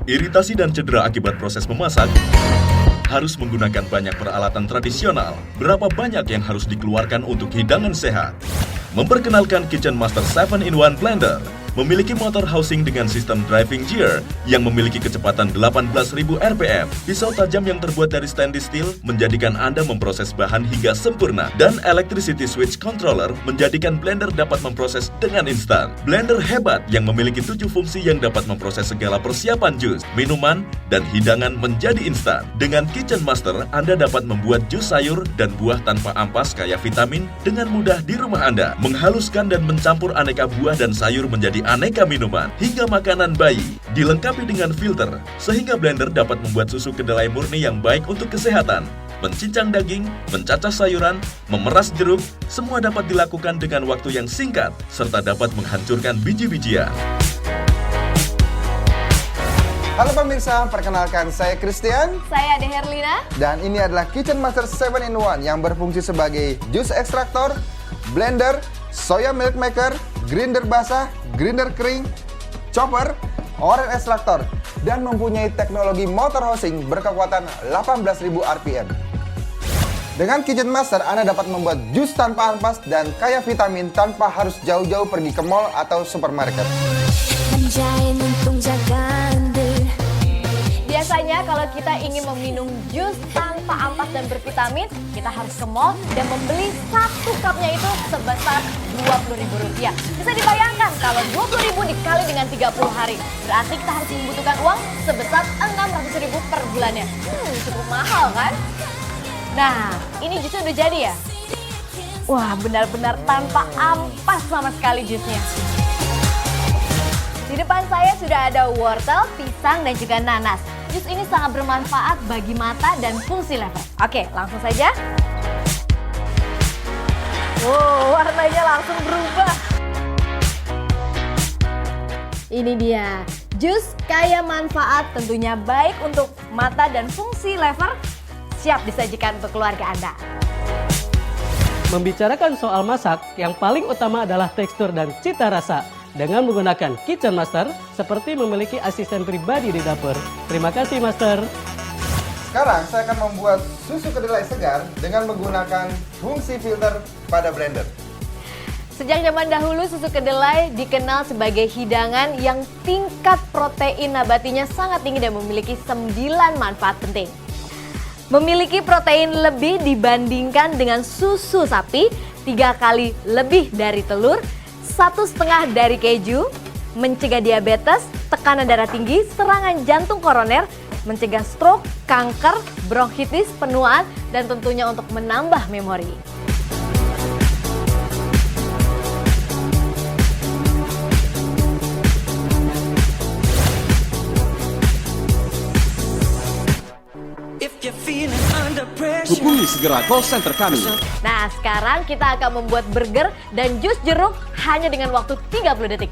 Iritasi dan cedera akibat proses memasak harus menggunakan banyak peralatan tradisional. Berapa banyak yang harus dikeluarkan untuk hidangan sehat? Memperkenalkan Kitchen Master 7-in-1 Blender. Memiliki motor housing dengan sistem driving gear yang memiliki kecepatan 18.000 rpm. Pisau tajam yang terbuat dari stainless steel menjadikan Anda memproses bahan hingga sempurna. Dan electricity switch controller menjadikan blender dapat memproses dengan instan. Blender hebat yang memiliki 7 fungsi yang dapat memproses segala persiapan jus, minuman, dan hidangan menjadi instan. Dengan Kitchen Master, Anda dapat membuat jus sayur dan buah tanpa ampas kaya vitamin dengan mudah di rumah Anda. Menghaluskan dan mencampur aneka buah dan sayur menjadi aneka minuman hingga makanan bayi, dilengkapi dengan filter sehingga blender dapat membuat susu kedelai murni yang baik untuk kesehatan. Mencincang daging, mencacah sayuran, memeras jeruk, semua dapat dilakukan dengan waktu yang singkat serta dapat menghancurkan biji-bijian. Halo pemirsa, perkenalkan saya Christian. Saya Ade Herlina. Dan ini adalah Kitchen Master 7-in-1 yang berfungsi sebagai jus ekstraktor, blender, soya milk maker, grinder basah, grinder kering, chopper, oren ekstraktor, dan mempunyai teknologi motor housing berkekuatan 18.000 rpm. Dengan Kitchen Master, Anda dapat membuat jus tanpa ampas dan kaya vitamin tanpa harus jauh-jauh pergi ke mall atau supermarket. Biasanya kalau kita ingin meminum jus tanpa ampas dan bervitamin, kita harus ke mall dan membeli satu cupnya itu sebesar Rp20.000. Bisa dibayangkan kalau Rp20.000 dikali dengan 30 hari, berarti kita harus membutuhkan uang sebesar Rp600.000 per bulannya. Cukup mahal kan? Nah, ini jusnya udah jadi ya? Wah, benar-benar tanpa ampas sama sekali jusnya. Di depan saya sudah ada wortel, pisang, dan juga nanas. Jus ini sangat bermanfaat bagi mata dan fungsi lever. Oke, langsung saja. Wow, warnanya langsung berubah. Ini dia, jus kaya manfaat, tentunya baik untuk mata dan fungsi lever. Siap disajikan untuk keluarga Anda. Membicarakan soal masak, yang paling utama adalah tekstur dan cita rasa. Dengan menggunakan Kitchen Master, seperti memiliki asisten pribadi di dapur. Terima kasih, Master. Sekarang saya akan membuat susu kedelai segar dengan menggunakan fungsi filter pada blender. Sejak zaman dahulu, susu kedelai dikenal sebagai hidangan yang tingkat protein nabatinya sangat tinggi dan memiliki 9 manfaat penting. Memiliki protein lebih dibandingkan dengan susu sapi, 3 kali lebih dari telur, 1,5 dari keju, mencegah diabetes, tekanan darah tinggi, serangan jantung koroner, mencegah stroke, kanker, bronkitis, penuaan, dan tentunya untuk menambah memori. Hubungi segera call center kami. Nah, sekarang kita akan membuat burger dan jus jeruk hanya dengan waktu 30 detik.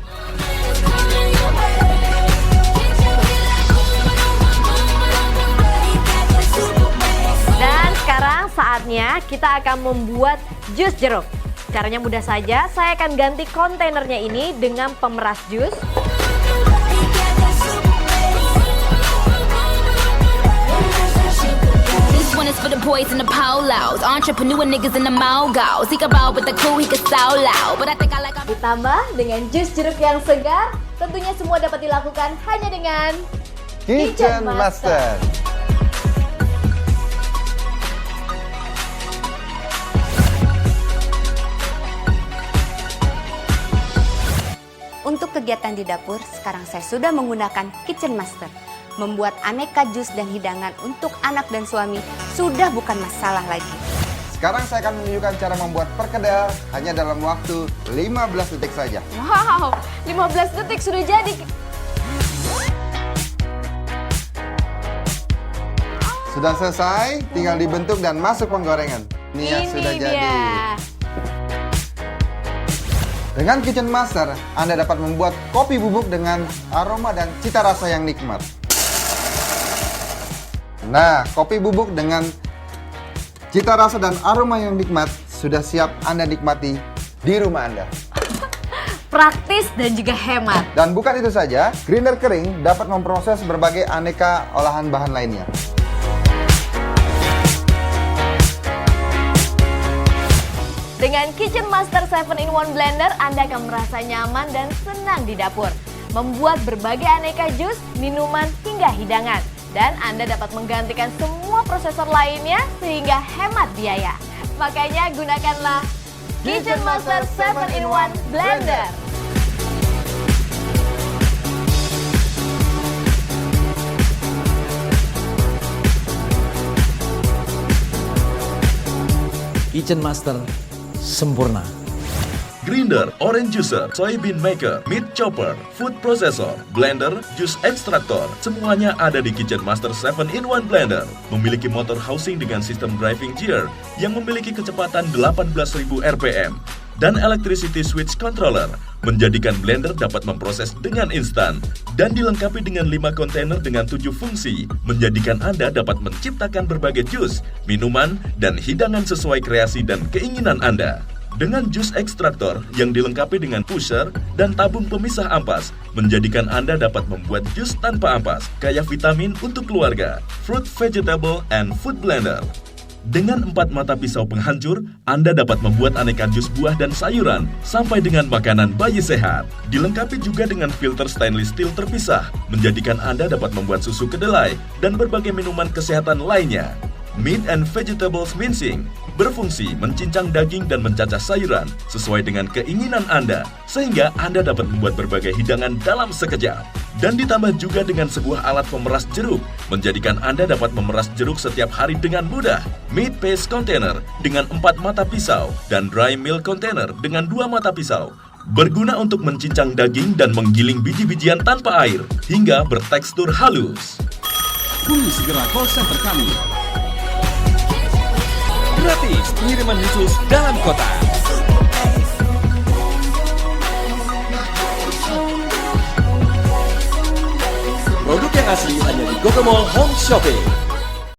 Dan sekarang saatnya kita akan membuat jus jeruk. Caranya mudah saja, saya akan ganti kontainernya ini dengan pemeras jus. One is for the boys in the polos, entrepreneur niggas in the mogos. He can roll with the crew, he can solo, but I think I like. Ditambah dengan jus jeruk yang segar, tentunya semua dapat dilakukan hanya dengan Kitchen Master. Untuk kegiatan di dapur, sekarang saya sudah menggunakan Kitchen Master. Membuat aneka jus dan hidangan untuk anak dan suami sudah bukan masalah lagi. Sekarang saya akan menunjukkan cara membuat perkedel hanya dalam waktu 15 detik saja. Wow, 15 detik sudah jadi. Sudah selesai, tinggal dibentuk dan masuk penggorengan. Ini sudah dia. jadi. Dengan Kitchen Master, Anda dapat membuat kopi bubuk dengan aroma dan cita rasa yang nikmat. Nah, kopi bubuk dengan cita rasa dan aroma yang nikmat sudah siap Anda nikmati di rumah Anda. praktis dan juga hemat. Dan bukan itu saja, grinder kering dapat memproses berbagai aneka olahan bahan lainnya. Dengan Kitchen Master 7-in-1 Blender, Anda akan merasa nyaman dan senang di dapur. Membuat berbagai aneka jus, minuman, hingga hidangan. Dan Anda dapat menggantikan semua prosesor lainnya sehingga hemat biaya. Makanya gunakanlah Kitchen Master 7-in-1 Blender. Kitchen Master sempurna. Grinder, orange juicer, soybean maker, meat chopper, food processor, blender, juice extractor, semuanya ada di Kitchen Master 7-in-1 Blender. Memiliki motor housing dengan sistem driving gear yang memiliki kecepatan 18.000 rpm dan electricity switch controller, menjadikan blender dapat memproses dengan instan dan dilengkapi dengan 5 kontainer dengan 7 fungsi, menjadikan Anda dapat menciptakan berbagai jus, minuman, dan hidangan sesuai kreasi dan keinginan Anda. Dengan jus ekstraktor yang dilengkapi dengan pusher dan tabung pemisah ampas, menjadikan Anda dapat membuat jus tanpa ampas, kaya vitamin untuk keluarga, fruit, vegetable, and food blender. Dengan 4 mata pisau penghancur, Anda dapat membuat aneka jus buah dan sayuran sampai dengan makanan bayi sehat. Dilengkapi juga dengan filter stainless steel terpisah, menjadikan Anda dapat membuat susu kedelai dan berbagai minuman kesehatan lainnya. Meat and Vegetables Mincing berfungsi mencincang daging dan mencacah sayuran sesuai dengan keinginan Anda, sehingga Anda dapat membuat berbagai hidangan dalam sekejap. Dan ditambah juga dengan sebuah alat pemeras jeruk, menjadikan Anda dapat memeras jeruk setiap hari dengan mudah. Meat Paste Container dengan 4 mata pisau dan Dry Milk Container dengan 2 mata pisau, berguna untuk mencincang daging dan menggiling biji-bijian tanpa air hingga bertekstur halus. Hubungi segera call center kami. Gratis pengiriman khusus dalam kota. Produk yang asli hanya di Gogo Mall Home Shopping.